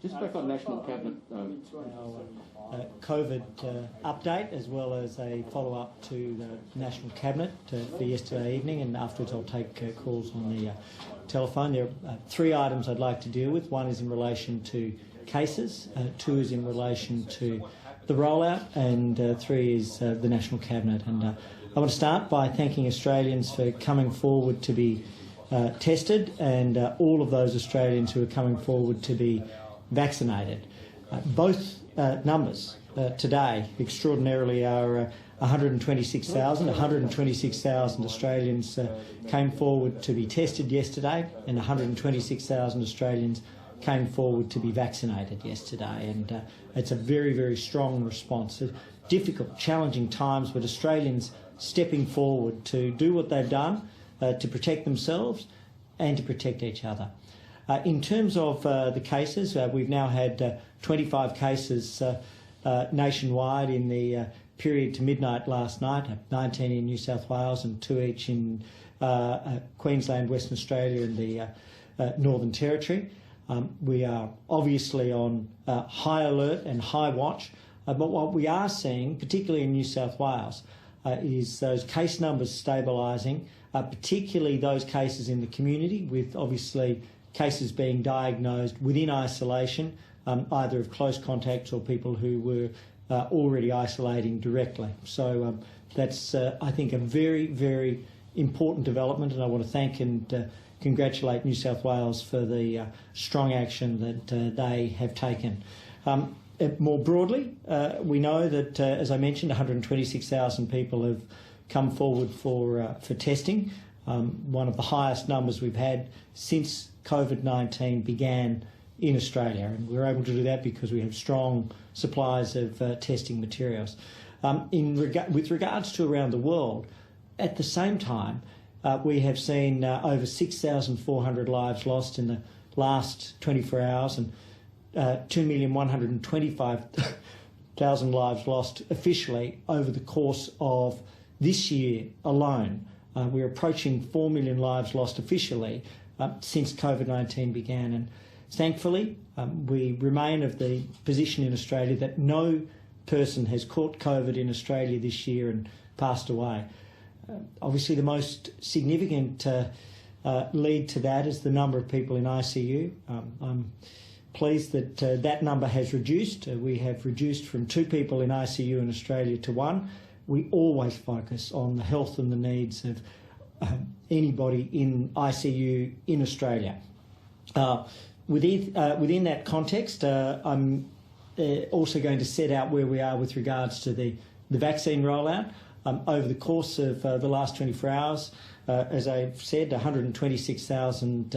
Just back on National Cabinet. COVID update, as well as a follow-up to the National Cabinet for yesterday evening, and afterwards I'll take calls on the telephone. There are three items I'd like to deal with. One is in relation to cases, two is in relation to the rollout, and three is the National Cabinet. And I want to start by thanking Australians for coming forward to be tested, and all of those Australians who are coming forward to be vaccinated. Both numbers today, extraordinarily, are 126,000. 126,000 Australians came forward to be tested yesterday, and 126,000 Australians came forward to be vaccinated yesterday. And it's a very, very strong response. Difficult, challenging times, but Australians stepping forward to do what they've done to protect themselves and to protect each other. In terms of the cases, we've now had 25 cases nationwide in the period to midnight last night, 19 in New South Wales and 2 each in Queensland, Western Australia and the Northern Territory. We are obviously on high alert and high watch, but what we are seeing, particularly in New South Wales, is those case numbers stabilising, particularly those cases in the community, with obviously cases being diagnosed within isolation, either of close contacts or people who were already isolating directly. So that's, I think, a very, very important development, and I want to thank and congratulate New South Wales for the strong action that they have taken. More broadly, we know that, as I mentioned, 126,000 people have come forward for testing, one of the highest numbers we've had since COVID-19 began in Australia, and we're able to do that because we have strong supplies of testing materials. With regards to around the world, at the same time, we have seen over 6,400 lives lost in the last 24 hours and 2,125,000 lives lost officially over the course of this year alone. We're approaching 4 million lives lost officially since COVID-19 began, and thankfully we remain of the position in Australia that no person has caught COVID in Australia this year and passed away. Obviously the most significant lead to that is the number of people in ICU. I'm pleased that that number has reduced. We have reduced from 2 people in ICU in Australia to 1. We always focus on the health and the needs of anybody in ICU in Australia. Within that context, I'm also going to set out where we are with regards to the vaccine rollout. Over the course of the last 24 hours, as I've said, 126,000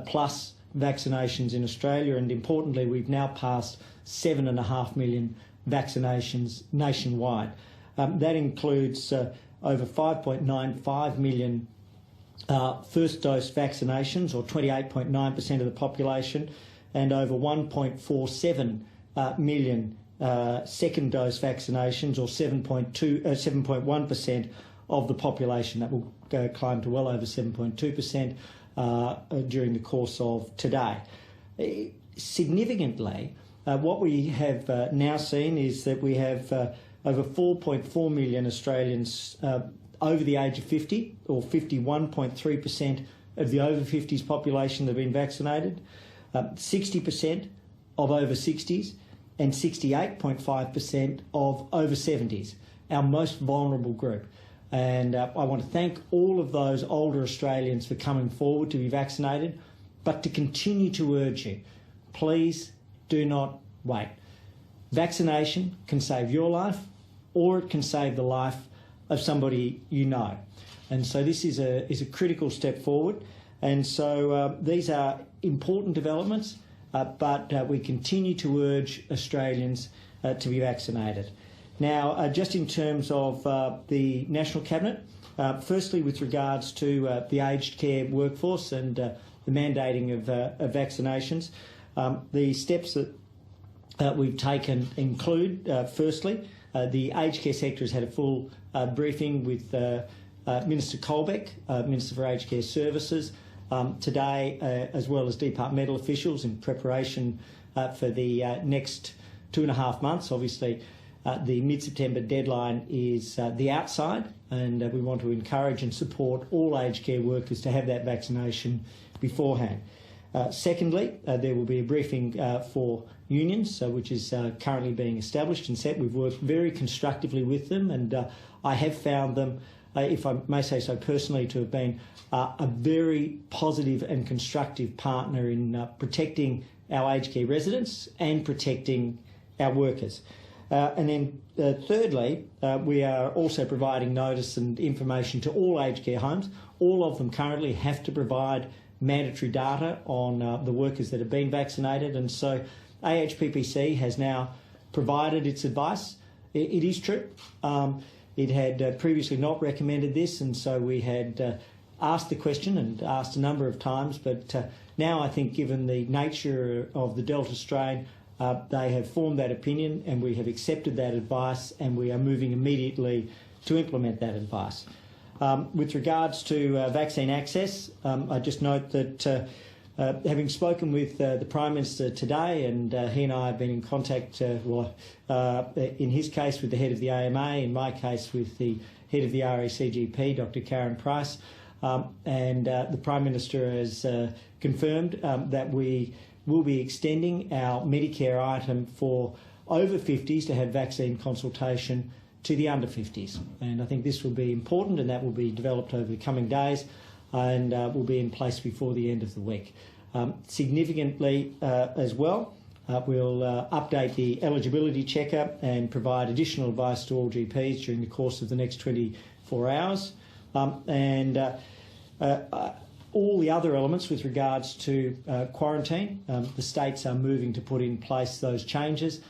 plus vaccinations in Australia, and importantly, we've now passed 7.5 million vaccinations nationwide. That includes over 5.95 million first dose vaccinations, or 28.9% of the population, and over 1.47 million second dose vaccinations, or 7.1% of the population. That will climb to well over 7.2% during the course of today. Significantly, what we have now seen is that we have over 4.4 million Australians over the age of 50, or 51.3% of the over 50s population that have been vaccinated, 60% of over 60s, and 68.5% of over 70s, our most vulnerable group. And I want to thank all of those older Australians for coming forward to be vaccinated, but to continue to urge you, please do not wait. Vaccination can save your life, or it can save the life of somebody you know. And so this is a critical step forward. And so these are important developments, but we continue to urge Australians to be vaccinated. Now, just in terms of the National Cabinet, firstly with regards to the aged care workforce and the mandating of vaccinations, the steps that we've taken include, firstly, the aged care sector has had a full briefing with Minister Colbeck, Minister for Aged Care Services, today, as well as departmental officials in preparation for the next 2.5 months. Obviously, the mid-September deadline is the outside, and we want to encourage and support all aged care workers to have that vaccination beforehand. Secondly, there will be a briefing for unions, which is currently being established and set. We've worked very constructively with them, and I have found them, if I may say so personally, to have been a very positive and constructive partner in protecting our aged care residents and protecting our workers. And then thirdly, we are also providing notice and information to all aged care homes. All of them currently have to provide mandatory data on the workers that have been vaccinated, and so AHPPC has now provided its advice. It is true. It had previously not recommended this, and so we had asked the question and asked a number of times, but now I think given the nature of the Delta strain, they have formed that opinion and we have accepted that advice, and we are moving immediately to implement that advice. With regards to vaccine access, I just note that having spoken with the Prime Minister today, and he and I have been in contact, in his case with the head of the AMA, in my case with the head of the RACGP, Dr Karen Price, and the Prime Minister has confirmed that we will be extending our Medicare item for over 50s to have vaccine consultation to the under 50s. And I think this will be important, and that will be developed over the coming days and will be in place before the end of the week. Significantly as well, we'll update the eligibility checker and provide additional advice to all GPs during the course of the next 24 hours. All the other elements with regards to quarantine, the states are moving to put in place those changes,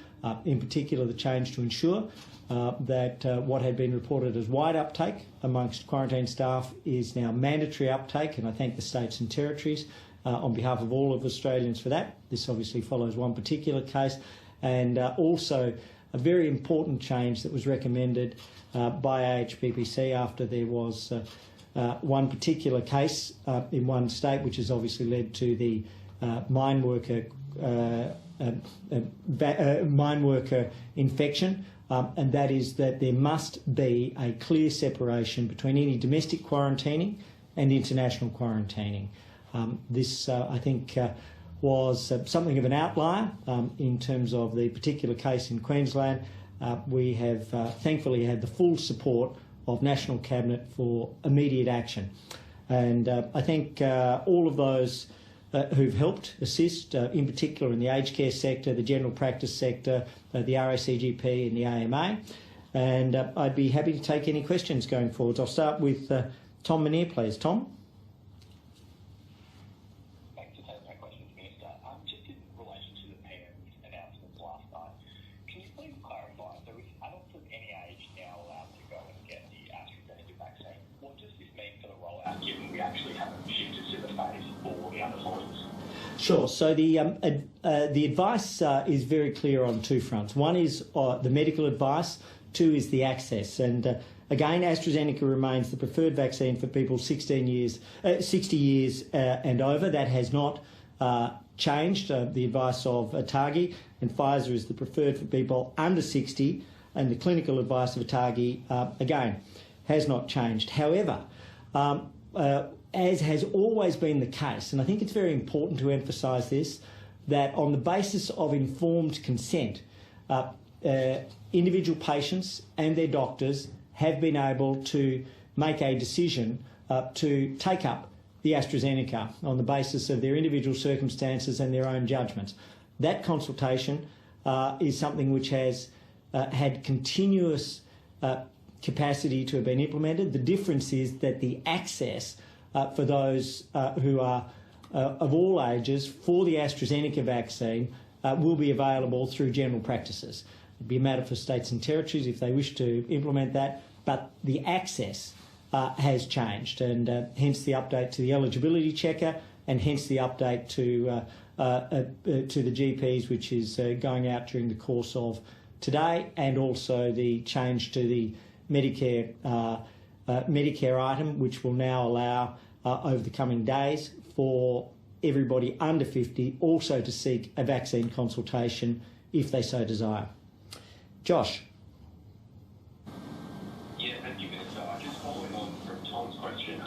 in particular the change to ensure that what had been reported as wide uptake amongst quarantine staff is now mandatory uptake, and I thank the states and territories on behalf of all of Australians for that. This obviously follows one particular case, and also a very important change that was recommended by AHPPC after there was one particular case in one state, which has obviously led to the mine worker infection, and that is that there must be a clear separation between any domestic quarantining and international quarantining. This, I think, was something of an outlier in terms of the particular case in Queensland. We have thankfully had the full support of National Cabinet for immediate action. And I think all of those who've helped assist, in particular in the aged care sector, the general practice sector, the RACGP and the AMA. And I'd be happy to take any questions going forwards. I'll start with Tom Menier, please. Tom? Thanks for taking my questions, Minister. Just in relation to the PM's announcements last night, can you please clarify, so if adults of any age now allowed to go and get the AstraZeneca vaccine, what does this mean for the rollout, given we actually haven't shifted to the phase for the under 40s? Sure. So the advice is very clear on two fronts. One is the medical advice. Two is the access. And again, AstraZeneca remains the preferred vaccine for people 60 years and over. That has not changed. The advice of ATAGI, and Pfizer is the preferred for people under 60, and the clinical advice of ATAGI, again, has not changed. However, as has always been the case, and I think it's very important to emphasise this, that on the basis of informed consent, individual patients and their doctors have been able to make a decision to take up the AstraZeneca on the basis of their individual circumstances and their own judgments. That consultation is something which has had continuous capacity to have been implemented. The difference is that the access for those who are of all ages for the AstraZeneca vaccine will be available through general practices. It'd be a matter for states and territories if they wish to implement that, but the access has changed, and hence the update to the eligibility checker, and hence the update to the GPs, which is going out during the course of today, and also the change to the Medicare item, which will now allow over the coming days for everybody under 50 also to seek a vaccine consultation if they so desire. Josh. Yeah, thank you, Minister. Just following on from Tom's question,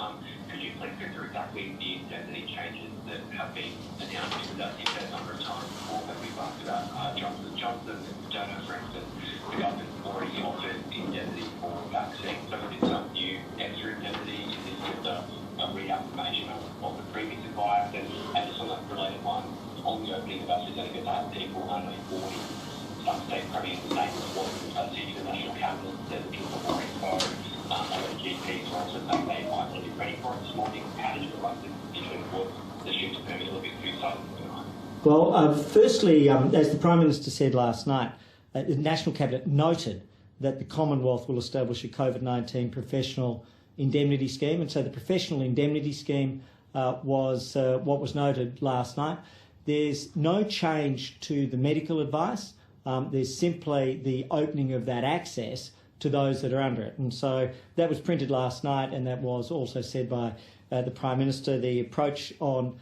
could you please go through exactly the indemnity changes that have been announced? Because I think that a number of times before that we've asked about Johnson & Johnson and Moderna, for instance, the government's already offered indemnity for vaccines. So is it some new extra indemnity? Is this just a reaffirmation of the previous advice? And just on that related one, on the opening of AstraZeneca to have people under 40, some state premiers saying that what the National Cabinet said people were exposed, other GPs were also saying they might not be ready for it this morning. How did you like the decision was the shift permit a little bit too sudden tonight? Well, firstly, as the Prime Minister said last night, the National Cabinet noted that the Commonwealth will establish a COVID-19 professional indemnity scheme, and so the professional indemnity scheme was what was noted last night. There's no change to the medical advice. There's simply the opening of that access to those that are under it. And so that was printed last night, and that was also said by the Prime Minister. The approach on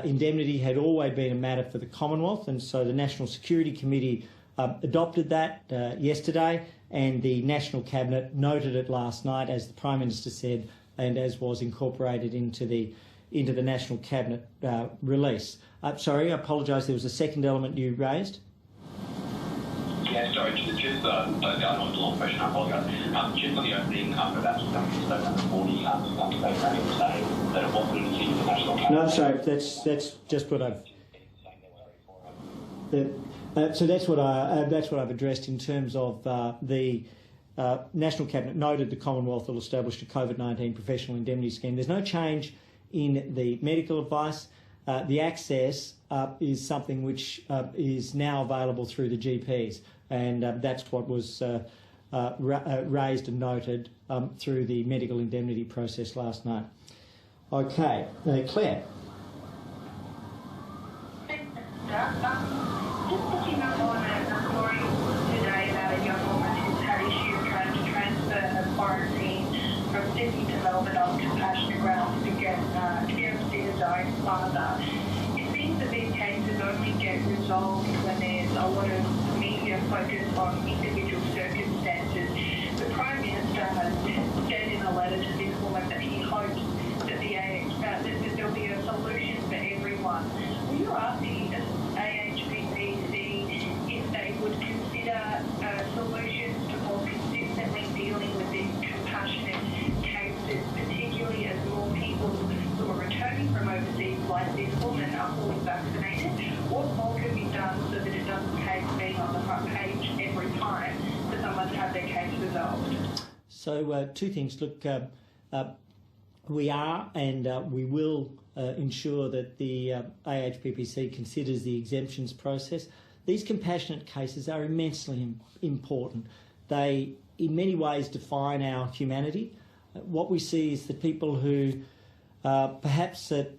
indemnity had always been a matter for the Commonwealth, and so the National Security Committee adopted that yesterday, and the National Cabinet noted it last night, as the Prime Minister said, and as was incorporated into the National Cabinet release. Sorry, I apologise, there was a second element you raised. Yeah, sorry, just on the long question, I apologise. Just on the opening of that, so under 40, they say that it wasn't a decision of the National Cabinet. No, sorry, that's just what I've... So that's what I've addressed in terms of the National Cabinet noted the Commonwealth will establish a COVID-19 professional indemnity scheme. There's no change in the medical advice. The access is something which is now available through the GPs, and that's what was raised and noted through the medical indemnity process last night. Okay, Claire. Just picking up on a story today about a young woman who's had issues trying to transfer her quarantine from Sydney to Melbourne on compassionate grounds to get care of see her dying father. It seems that these cases only get resolved when there's a lot of media focus on individual circumstances. The Prime Minister has said in a letter to this woman that he hopes that that there'll be a solution for everyone. Will you ask the AHPPC if they would consider solutions to more consistently dealing with these compassionate cases, particularly as more people who are returning from overseas, like this woman, are fully vaccinated? What more can be done so that it doesn't take being on the front page every time for someone to have their case resolved? So two things. Look, we are and we will ensure that the AHPPC considers the exemptions process. These compassionate cases are immensely important. They, in many ways, define our humanity. What we see is that people who perhaps at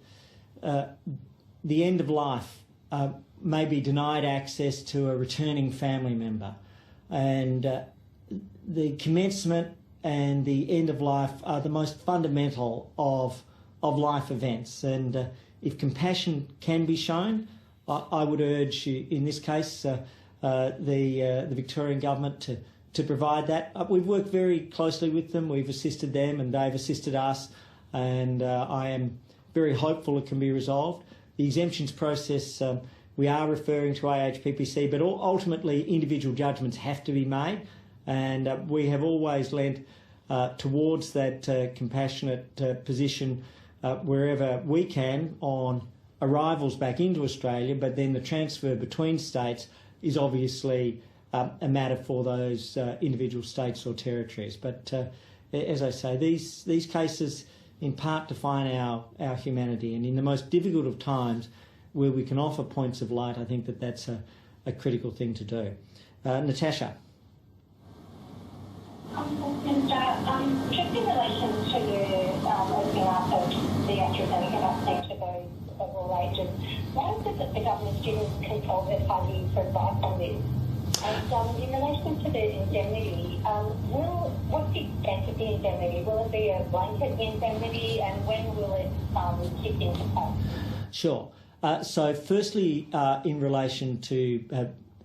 the end of life may be denied access to a returning family member, and the commencement and the end of life are the most fundamental of life events. And if compassion can be shown, I would urge, in this case, the Victorian Government to provide that. We've worked very closely with them. We've assisted them and they've assisted us, and I am very hopeful it can be resolved. The exemptions process, we are referring to AHPPC, but ultimately individual judgments have to be made, and we have always lent towards that compassionate position wherever we can on arrivals back into Australia, but then the transfer between states is obviously a matter for those individual states or territories. But as I say, these cases in part define our humanity, and in the most difficult of times where we can offer points of light, I think that's a critical thing to do. Natasha. Just in relation to opening up of the AstraZeneca vaccine to those of all ages, why is it that the government didn't consult their party for advice on this? And in relation to the indemnity, what's the extent of the indemnity? Will it be a blanket indemnity, and when will it kick into place? Sure. So firstly, in relation to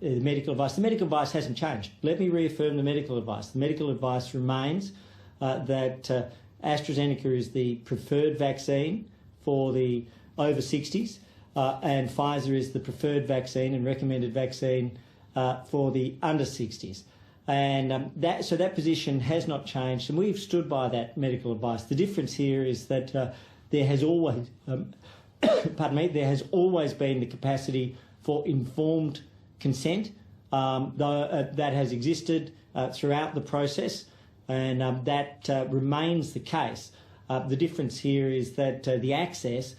the medical advice hasn't changed. Let me reaffirm the medical advice. The medical advice remains that AstraZeneca is the preferred vaccine for the over 60s, and Pfizer is the preferred vaccine and recommended vaccine for the under 60s. And that position has not changed, and we've stood by that medical advice. The difference here is that there has always, there has always been the capacity for informed consent, though that has existed throughout the process, and that remains the case. The difference here is that the access,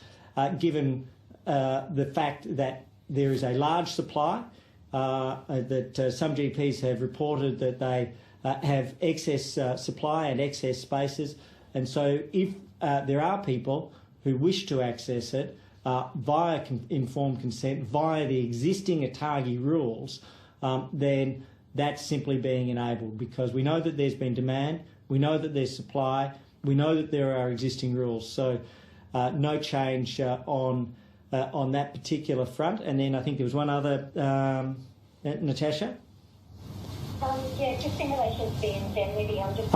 given the fact that there is a large supply, that some GPs have reported that they have excess supply and excess spaces, and so if there are people who wish to access it via informed consent, via the existing ATAGI rules, then that's simply being enabled, because we know that there's been demand, we know that there's supply, we know that there are existing rules. So no change on that particular front. And then I think there was one other, Natasha? Yeah, just in relation to the indemnity, I'm just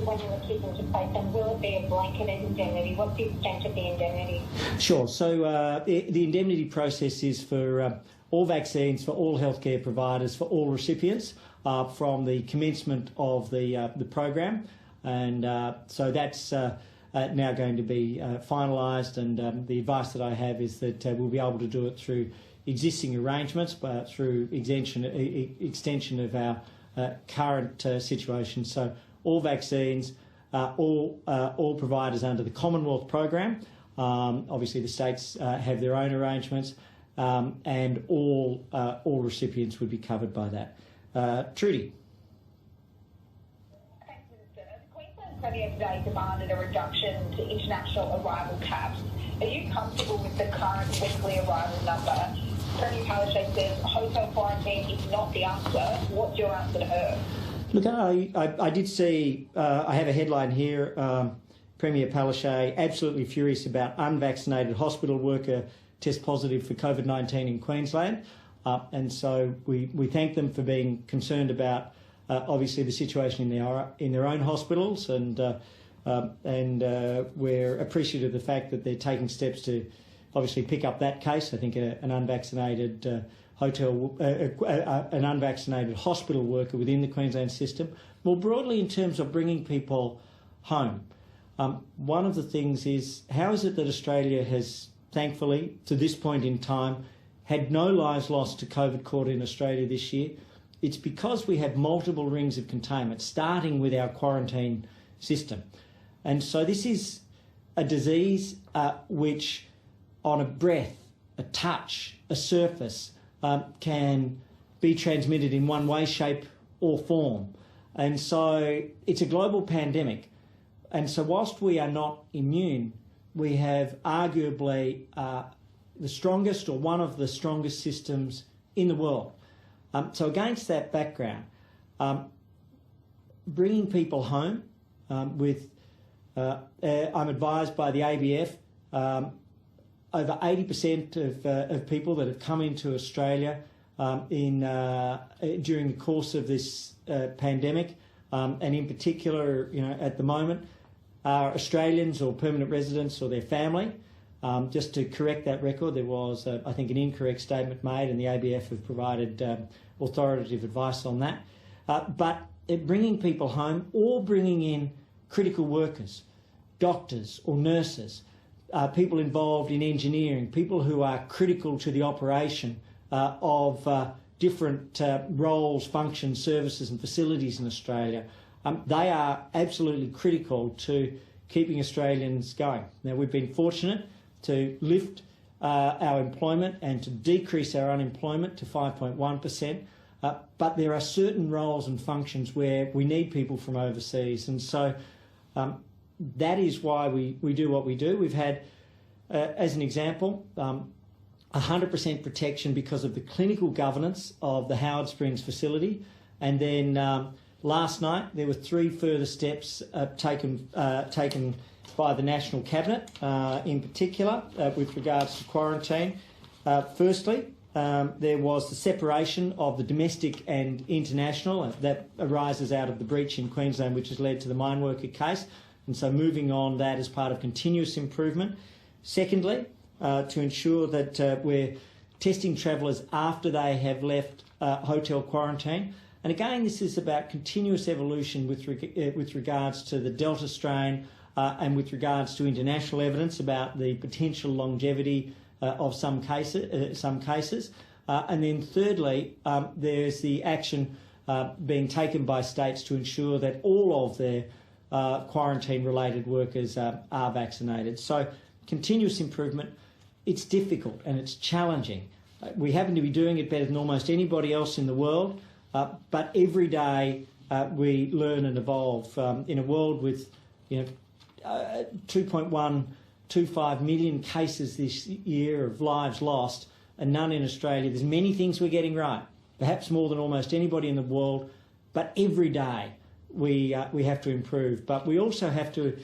when you were keeping into place, and will it be a blanket indemnity? What's the extent of the indemnity? Sure. So the indemnity process is for all vaccines, for all healthcare providers, for all recipients from the commencement of the program, and so that's now going to be finalised. And the advice that I have is that we'll be able to do it through existing arrangements, but through extension of our current situation. So all vaccines, all providers under the Commonwealth program. Obviously, the states have their own arrangements, and all recipients would be covered by that. Trudy. Thanks, Minister. Queensland Premier today demanded a reduction to international arrival caps. Are you comfortable with the current weekly arrival number? Premier Palaszczuk says hotel quarantine is not the answer. What's your answer to her? Look, I did see, I have a headline here, Premier Palaszczuk absolutely furious about unvaccinated hospital worker test positive for COVID-19 in Queensland. And so we thank them for being concerned about, obviously, the situation in their own hospitals, and we're appreciative of the fact that they're taking steps to obviously pick up that case. I think an unvaccinated an unvaccinated hospital worker within the Queensland system. More broadly, in terms of bringing people home, one of the things is, how is it that Australia has, thankfully, to this point in time, had no lives lost to COVID caught in Australia this year? It's because we have multiple rings of containment, starting with our quarantine system. And so this is a disease which, on a breath, a touch, a surface, can be transmitted in one way, shape or form. And so it's a global pandemic. And so whilst we are not immune, we have arguably the strongest, or one of the strongest systems in the world. So against that background, bringing people home with, I'm advised by the ABF, over 80% of people that have come into Australia during the course of this pandemic, and in particular, at the moment, are Australians or permanent residents or their family. Just to correct that record, there was, I think, an incorrect statement made, and the ABF have provided authoritative advice on that. But bringing people home, or bringing in critical workers, doctors or nurses, people involved in engineering, people who are critical to the operation of different roles, functions, services and facilities in Australia, they are absolutely critical to keeping Australians going. Now, we've been fortunate to lift our employment and to decrease our unemployment to 5.1%, but there are certain roles and functions where we need people from overseas, and so that is why we do what we do. We've had, as an example, 100% protection because of the clinical governance of the Howard Springs facility, and then last night there were 3 further steps taken by the National Cabinet, in particular, with regards to quarantine. Firstly, there was the separation of the domestic and international that arises out of the breach in Queensland, which has led to the mine worker case, and so moving on that as part of continuous improvement. Secondly, to ensure that we're testing travellers after they have left hotel quarantine. And again, this is about continuous evolution with regards to the Delta strain and with regards to international evidence about the potential longevity of some cases. And then thirdly, there's the action being taken by states to ensure that all of their quarantine-related workers are vaccinated. So continuous improvement, it's difficult and it's challenging. We happen to be doing it better than almost anybody else in the world, but every day we learn and evolve. In a world with 2.125 million cases this year of lives lost and none in Australia, there's many things we're getting right, perhaps more than almost anybody in the world, but every day we have to improve. But we also have to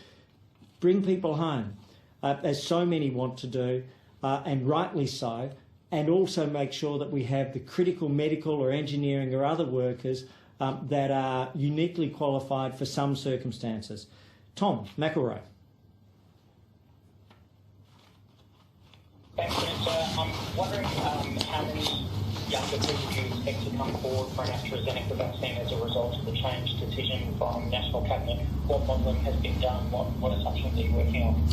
bring people home, as so many want to do, and rightly so, and also make sure that we have the critical medical or engineering or other workers that are uniquely qualified for some circumstances. Tom McElroy. Thanks, Minister. I'm wondering how many younger people do you expect to come forward for an AstraZeneca vaccine as a result of the changed decision from National Cabinet? What modelling has been done? What assumptions are you working on?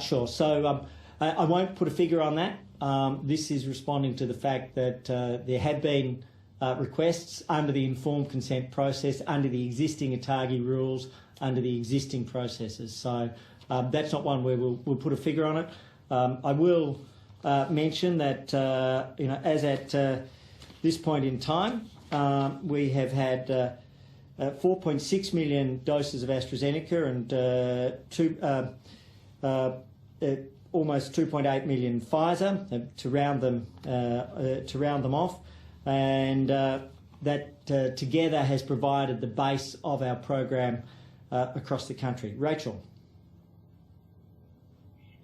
Sure. So I won't put a figure on that. This is responding to the fact that there have been requests under the informed consent process, under the existing ATAGI rules, under the existing processes. So that's not one where we'll put a figure on it. I will mention that as at this point in time, we have had 4.6 million doses of AstraZeneca and almost 2.8 million Pfizer to round them off, and that together has provided the base of our program across the country. Rachel.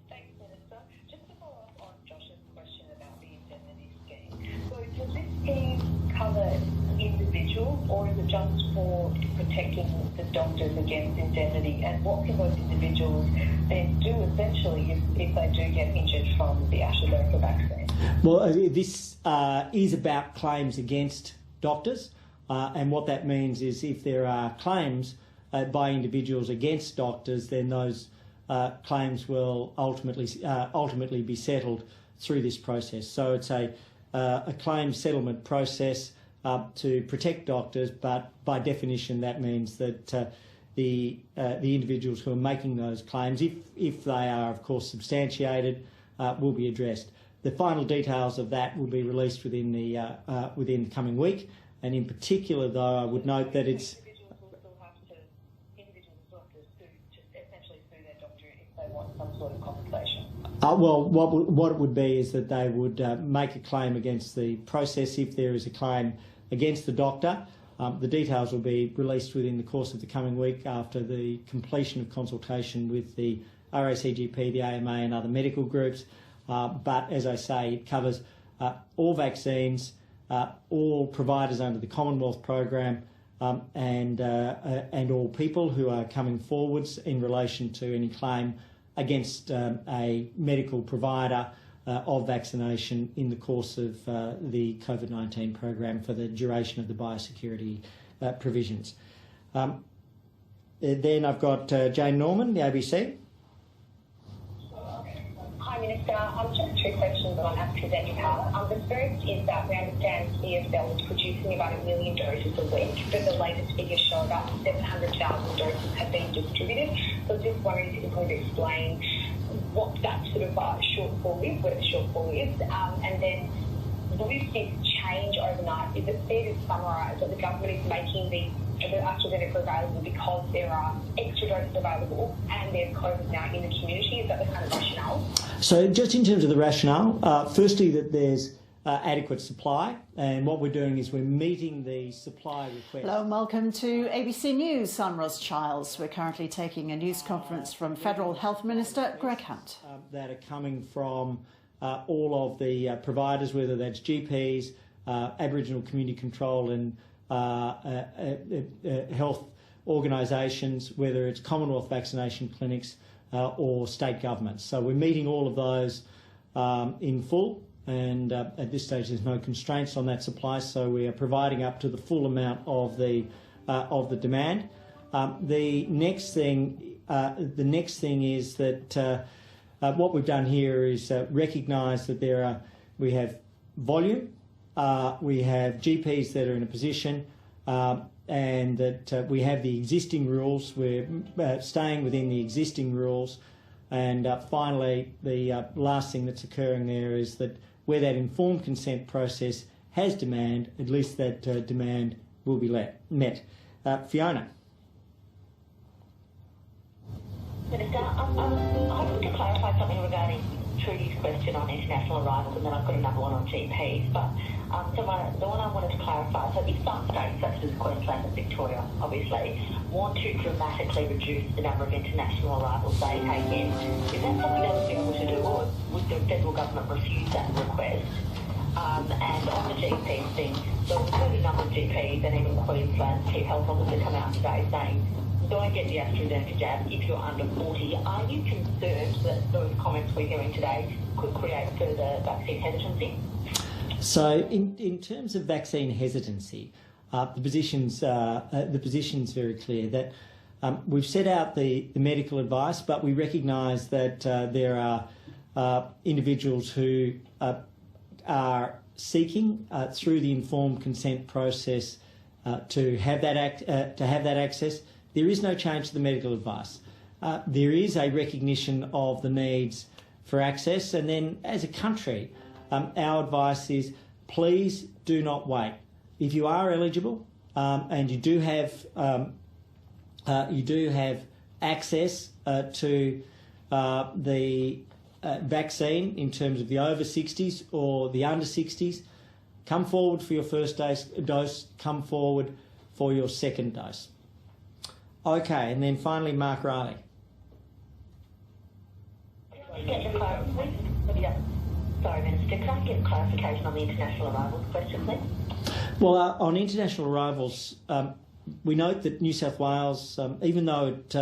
Thanks, Minister. Just to follow up on Josh's question about the indemnity scheme. So does this scheme cover individuals, or is it just for protecting the doctors against indemnity? And what can those individuals then do essentially if they do get injured from the AstraZeneca vaccine? Well, this is about claims against doctors, and what that means is if there are claims by individuals against doctors, then those claims will ultimately be settled through this process. So it's a claim settlement process to protect doctors, but by definition that means that the individuals who are making those claims, if they are of course substantiated, will be addressed. The final details of that will be released within the coming week, and in particular, though, I would note that it's. Individuals will have to essentially sue their doctor if they want some sort of compensation. Well, what it would be is that they would make a claim against the process if there is a claim against the doctor. The details will be released within the course of the coming week after the completion of consultation with the RACGP, the AMA and other medical groups. But as I say, it covers all vaccines, all providers under the Commonwealth program, and all people who are coming forwards in relation to any claim against a medical provider of vaccination in the course of the COVID-19 program for the duration of the biosecurity provisions. Then I've got Jane Norman, the ABC. Hi, Minister. Just two questions on AstraZeneca. The first is that we understand CSL is producing about 1 million doses a week, but the latest figures show about 700,000 doses have been distributed. So I was just wondering if you could explain what that sort of shortfall is, what the shortfall is, and then will this change overnight? Is it fair to summarise that the government is making the AstraZeneca available because there are extra doses available and there's COVID now in the community? Is that the kind of rationale? So just in terms of the rationale, firstly that there's adequate supply, and what we're doing is we're meeting the supply request. Hello and welcome to ABC News. I'm Ros Childs. We're currently taking a news conference from Federal Health Minister Greg Hunt. That are coming from all of the providers, whether that's GPs, Aboriginal Community Control and health organisations, whether it's Commonwealth vaccination clinics or state governments. So we're meeting all of those in full. And at this stage, there's no constraints on that supply, so we are providing up to the full amount of the demand. The next thing is that what we've done here is recognise that we have volume, we have GPs that are in a position, and that we have the existing rules. We're staying within the existing rules, and finally, the last thing that's occurring there is that where that informed consent process has demand, at least that demand will be met. Fiona. Minister, I wanted to clarify something regarding Trudy's question on international arrivals, and then I've got another one on GPs. But the one I wanted to clarify, so if some states, such as Queensland and Victoria, obviously, want to dramatically reduce the number of international arrivals they take in, is that something they would be able to do, or would the federal government refuse that request? And on the GP thing, there was a number of GPs and even Queensland's chief health officer come out today saying, don't get the AstraZeneca jab if you're under 40. Are you concerned that those comments we're hearing today could create further vaccine hesitancy? So in terms of vaccine hesitancy, the position's very clear that we've set out the medical advice, but we recognise that there are individuals who are seeking through the informed consent process to have that access. There is no change to the medical advice. There is a recognition of the needs for access, and then as a country, our advice is please do not wait. If you are eligible and you do have access to the vaccine in terms of the over 60s or the under 60s, come forward for your first dose, come forward for your second dose. Okay, and then finally, Mark Riley. Sorry, Minister, can I get clarification on the international arrivals question, please? Well, on international arrivals, we note that New South Wales, even though it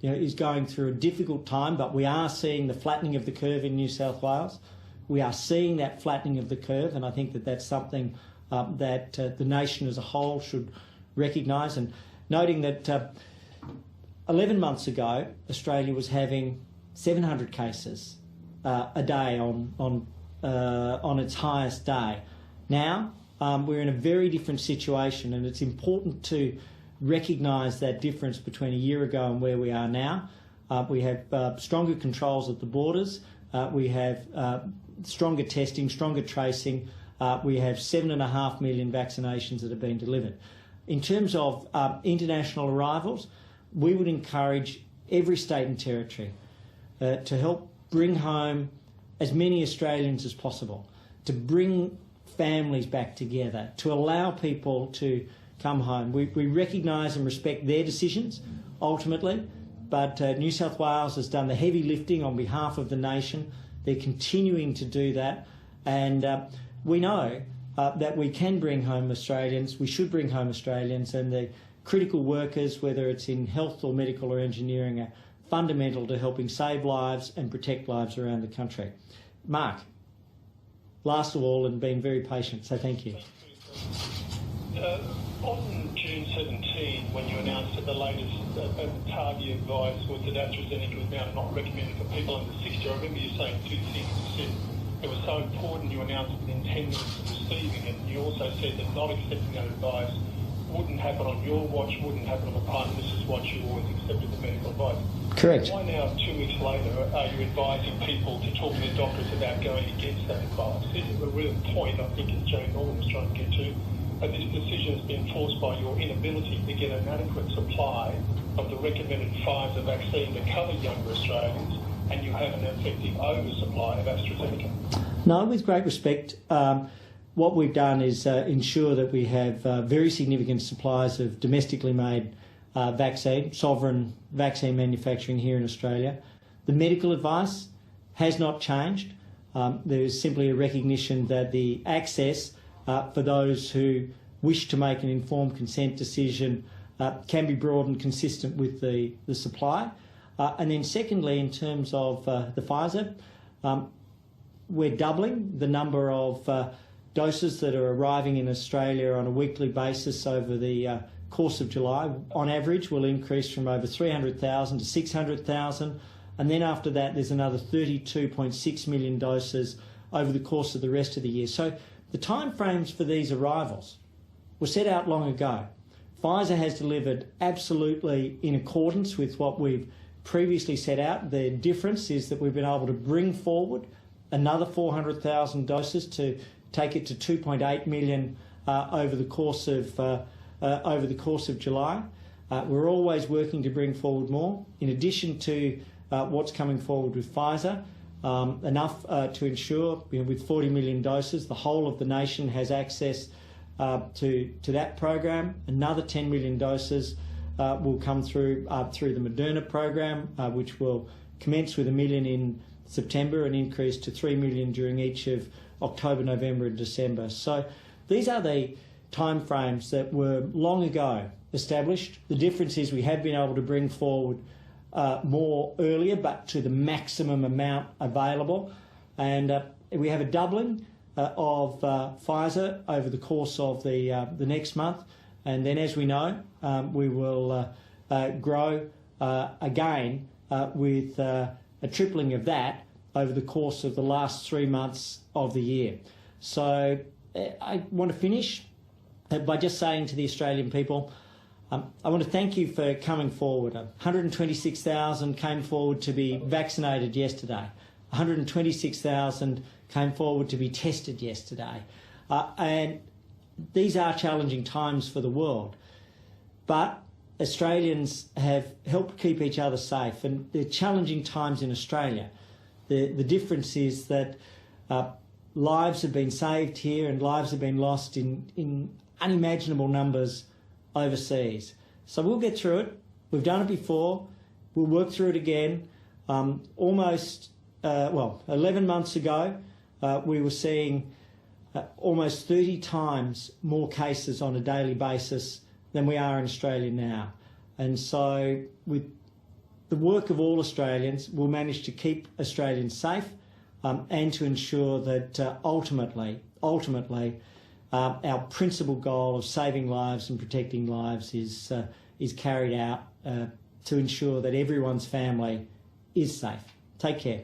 is going through a difficult time, but we are seeing the flattening of the curve in New South Wales. We are seeing that flattening of the curve, and I think that that's something that the nation as a whole should recognise. And noting that 11 months ago, Australia was having 700 cases a day on its highest day. Now we're in a very different situation, and it's important to recognise that difference between a year ago and where we are now. We have stronger controls at the borders. We have stronger testing, stronger tracing. We have 7.5 million vaccinations that have been delivered. In terms of international arrivals, we would encourage every state and territory to help bring home as many Australians as possible, to bring families back together, to allow people to come home. We recognise and respect their decisions ultimately, but New South Wales has done the heavy lifting on behalf of the nation. They're continuing to do that, and we know that we can bring home Australians. We should bring home Australians, and the critical workers, whether it's in health or medical or engineering, are fundamental to helping save lives and protect lives around the country. Mark, last of all, and being very patient, so thank you. On June 17, when you announced that the latest Target advice was that AstraZeneca was now not recommended for people under 60, I remember you saying two things. You said it was so important you announced within 10 minutes of receiving it, and you also said that not accepting that advice wouldn't happen on your watch, wouldn't happen on the Prime Minister's watch. You always accepted the medical advice. Correct. Why now, 2 weeks later, are you advising people to talk to their doctors about going against that advice? This is the real point, I think, as Jane Norman was trying to get to. But this decision has been forced by your inability to get an adequate supply of the recommended Pfizer vaccine to cover younger Australians, and you have an effective oversupply of AstraZeneca. No, with great respect, what we've done is ensure that we have very significant supplies of domestically made vaccine, sovereign vaccine manufacturing here in Australia. The medical advice has not changed. There is simply a recognition that the access for those who wish to make an informed consent decision can be broad and consistent with the supply. And then secondly, in terms of the Pfizer, we're doubling the number of doses that are arriving in Australia on a weekly basis over the course of July. On average, will increase from over 300,000 to 600,000. And then after that, there's another 32.6 million doses over the course of the rest of the year. So the timeframes for these arrivals were set out long ago. Pfizer has delivered absolutely in accordance with what we've previously set out. The difference is that we've been able to bring forward another 400,000 doses to take it to 2.8 million over the course of July. We're always working to bring forward more. In addition to what's coming forward with Pfizer, enough to ensure, with 40 million doses, the whole of the nation has access to that program. Another 10 million doses will come through the Moderna program, which will commence with 1 million in September and increase to 3 million during each of October, November and December. So these are the timeframes that were long ago established. The difference is we have been able to bring forward more earlier, but to the maximum amount available. And we have a doubling of Pfizer over the course of the next month. And then, as we know, we will grow again with a tripling of that over the course of the last 3 months of the year. So I want to finish by just saying to the Australian people, I want to thank you for coming forward. 126,000 came forward to be vaccinated yesterday. 126,000 came forward to be tested yesterday. And these are challenging times for the world. But Australians have helped keep each other safe, and they're challenging times in Australia. The difference is that lives have been saved here and lives have been lost in unimaginable numbers overseas. So we'll get through it. We've done it before. We'll work through it again. 11 months ago, we were seeing almost 30 times more cases on a daily basis than we are in Australia now. And so with the work of all Australians, we'll manage to keep Australians safe and to ensure that ultimately, our principal goal of saving lives and protecting lives is carried out to ensure that everyone's family is safe. Take care.